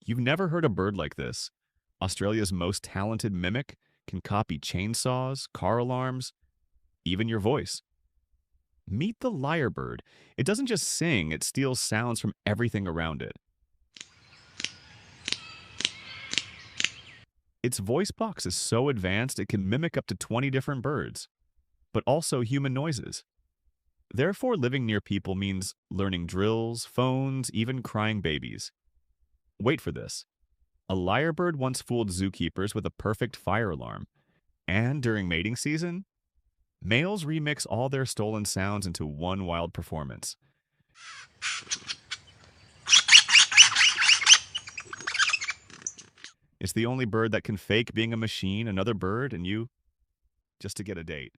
You've never heard a bird like this. Australia's most talented mimic can copy chainsaws, car alarms, even your voice. Meet the lyrebird. It doesn't just sing, it steals sounds from everything around it. Its voice box is so advanced it can mimic up to 20 different birds, but also human noises. Therefore, living near people means learning drills, phones, even crying babies. Wait for this. A lyrebird once fooled zookeepers with a perfect fire alarm. And during mating season, males remix all their stolen sounds into one wild performance. It's the only bird that can fake being a machine, another bird, and you just to get a date.